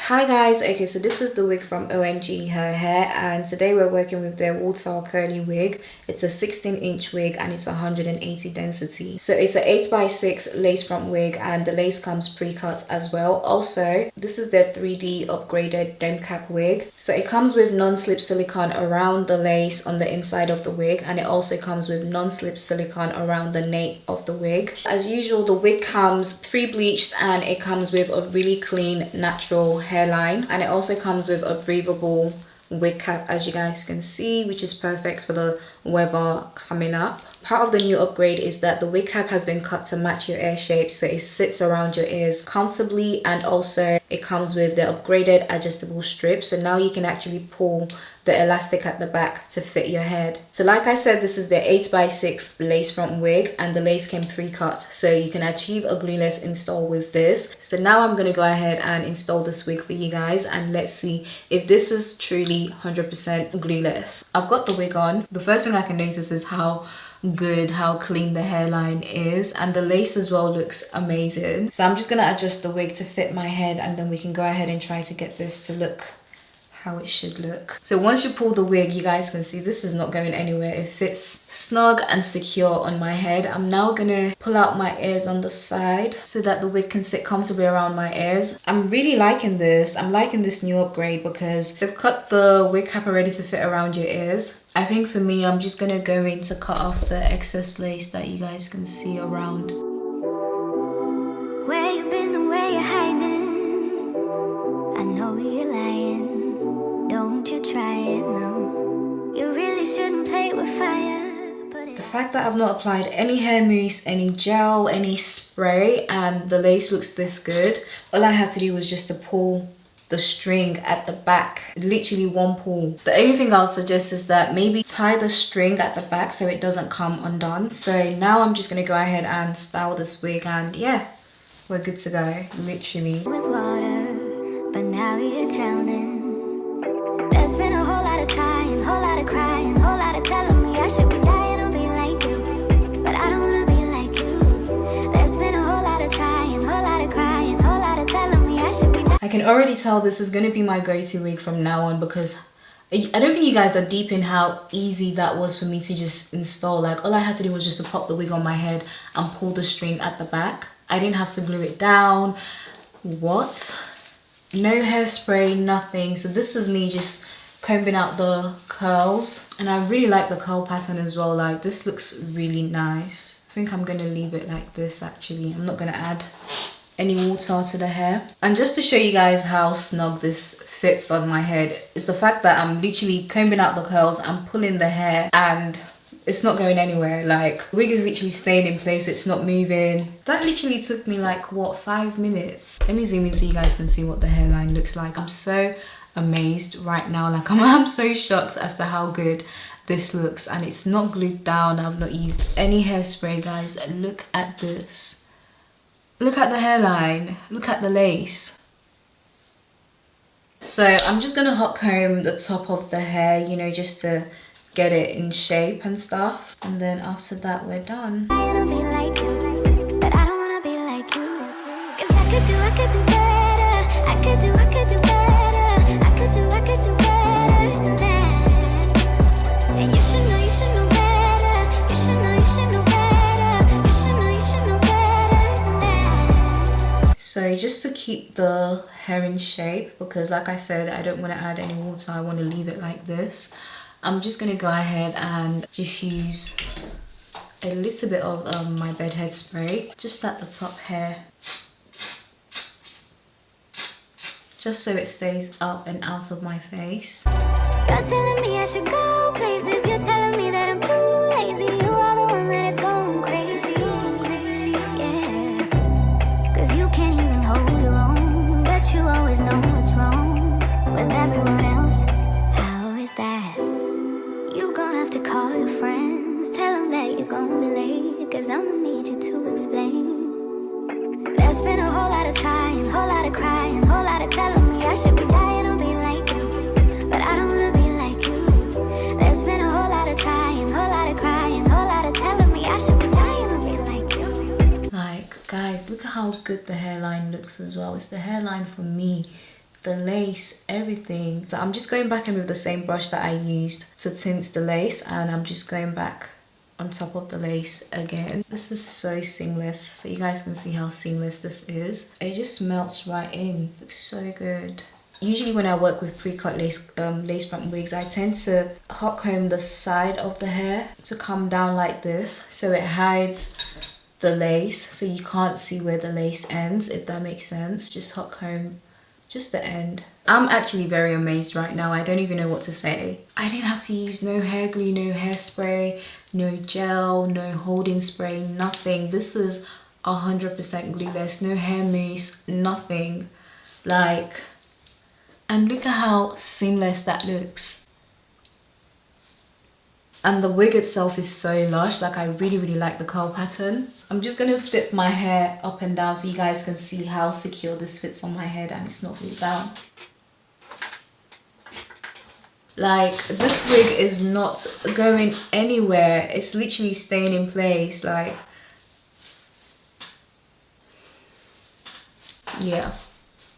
Hi guys, okay, so this is the wig from OMGHerHair, and today we're working with their water curly wig. It's a 16-inch wig and it's 180 density. So it's an 8x6 lace front wig and the lace comes pre-cut as well. Also, this is their 3D upgraded dome cap wig. So it comes with non-slip silicone around the lace on the inside of the wig, and it also comes with non-slip silicone around the nape of the wig. As usual, the wig comes pre-bleached and it comes with a really clean natural hairline, and it also comes with a breathable wig cap, as you guys can see, which is perfect for the weather coming up. Part of the new upgrade is that the wig cap has been cut to match your ear shape, so it sits around your ears comfortably, and also it comes with the upgraded adjustable strip, so now you can actually pull the elastic at the back to fit your head. So like I said, this is the 8x6 lace front wig and the lace came pre-cut, so you can achieve a glueless install with this. So now I'm going to go ahead and install this wig for you guys, and let's see if this is truly 100% glueless. I've got the wig on. The first thing I can notice is how clean the hairline is, and the lace as well looks amazing. So I'm just going to adjust the wig to fit my head, and then we can go ahead and try to get this to look how it should look. So once you pull the wig, you guys can see this is not going anywhere. It fits snug and secure on my head. I'm now gonna pull out my ears on the side so that the wig can sit comfortably around my ears. I'm really liking this. I'm liking this new upgrade because they've cut the wig cap already to fit around your ears. I think for me, I'm just gonna go in to cut off the excess lace that you guys can see around. Where you been and where you hiding? I know you're lying. Don't you try it, no. You really shouldn't play with fire. The fact that I've not applied any hair mousse, any gel, any spray, and the lace looks this good. All I had to do was just to pull the string at the back, literally one pull. The only thing I'll suggest is that maybe tie the string at the back so it doesn't come undone. So now I'm just gonna go ahead and style this wig, and yeah, we're good to go, literally. With water, but now you're drowning. There's been a whole lot of trying, whole lot of crying, whole lot of telling me I should be dying or be like you, but I don't wanna be like you. There's been a whole lot of trying, whole lot of crying, whole lot of telling me I should be dying. I can already tell this is going to be my go-to wig from now on, because I don't think you guys are deep in how easy that was for me to just install. Like, all I had to do was just to pop the wig on my head and pull the string at the back. I didn't have to glue it down. What? No hairspray, nothing. So this is me just combing out the curls, and I really like the curl pattern as well. Like, this looks really nice. I think I'm gonna leave it like this. Actually, I'm not gonna add any water to the hair. And just to show you guys how snug this fits on my head is the fact that I'm literally combing out the curls, I'm pulling the hair, and it's not going anywhere. Like, the wig is literally staying in place, it's not moving. That literally took me like, what, 5 minutes? Let me zoom in so you guys can see what the hairline looks like. I'm so amazed right now. Like, I'm so shocked as to how good this looks, and it's not glued down. I've not used any hairspray, guys. Look at this. Look at the hairline. Look at the lace. So I'm just gonna hot comb the top of the hair, you know, just to get it in shape and stuff, and then after that we're done. I wanna be like you, but I don't wanna be like you. 'Cause I could do better. I could do better. I could do better than that. And you should know better. You should know better. You should know better than that. So just to keep the hair in shape, because like I said, I don't want to add any water, I want to leave it like this. I'm just going to go ahead and just use a little bit of my bedhead spray just at the top here, just so it stays up and out of my face. You're telling me I should go places. You're telling me that I'm too lazy. You are the one that is going crazy. Yeah, 'cause you can't even hold your own, but you always know what's wrong with everyone else. How is that? You gonna have to call your friends, tell them that you're gonna be late, 'cause I'ma need you to explain. There's been a whole lot of trying, whole lot of crying, whole lot of telling me I should be dying or be like you, but I don't wanna be like you. There's been a whole lot of trying, whole lot of crying, whole lot of telling me I should be dying or be like you. Like, guys, look at how good the hairline looks as well. It's the hairline for me the lace, everything. So I'm just going back in with the same brush that I used to tint the lace, and I'm just going back on top of the lace again. This is so seamless, so you guys can see how seamless this is. It just melts right in. Looks so good. Usually when I work with pre-cut lace front wigs, I tend to hot comb the side of the hair to come down like this, so it hides the lace, so you can't see where the lace ends, if that makes sense. Just hot comb just the end. I'm actually very amazed right now. I don't even know what to say. I didn't have to use no hair glue, no hairspray, no gel, no holding spray, nothing. This is 100% glueless, no hair mousse, nothing. Like, and look at how seamless that looks. And the wig itself is so lush. Like, I really like the curl pattern. I'm just gonna flip my hair up and down so you guys can see how secure this fits on my head and it's not glued down. Like, this wig is not going anywhere. It's literally staying in place. Like, yeah.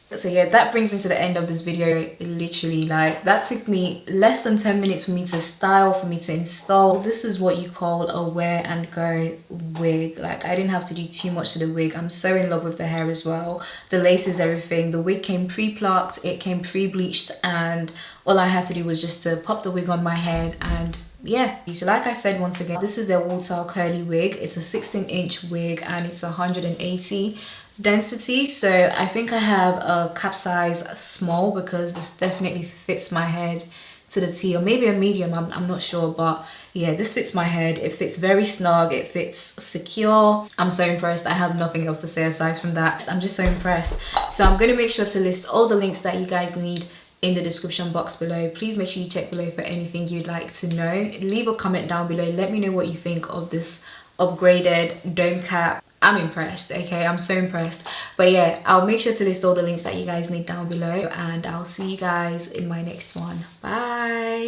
So yeah, that brings me to the end of this video. Literally, like, that took me less than 10 minutes for me to style, for me to install. This is what you call a wear and go wig. Like, I didn't have to do too much to the wig. I'm so in love with the hair as well. The laces, everything. The wig came pre-plucked, it came pre-bleached, and all I had to do was just to pop the wig on my head. And yeah, so like I said, once again, this is their _Water curly wig. It's a 16-inch wig and it's 180 density. So I think I have a cap size small because this definitely fits my head to the T, or maybe a medium, I'm not sure, but yeah, this fits my head. It fits very snug, it fits secure. I'm so impressed. I have nothing else to say aside from that. I'm just so impressed. So I'm going to make sure to list all the links that you guys need in the description box below. Please make sure you check below for anything you'd like to know. Leave a comment down below. Let me know what you think of this upgraded dome cap. I'm impressed, okay? I'm so impressed. But yeah, I'll make sure to list all the links that you guys need down below, and I'll see you guys in my next one. Bye.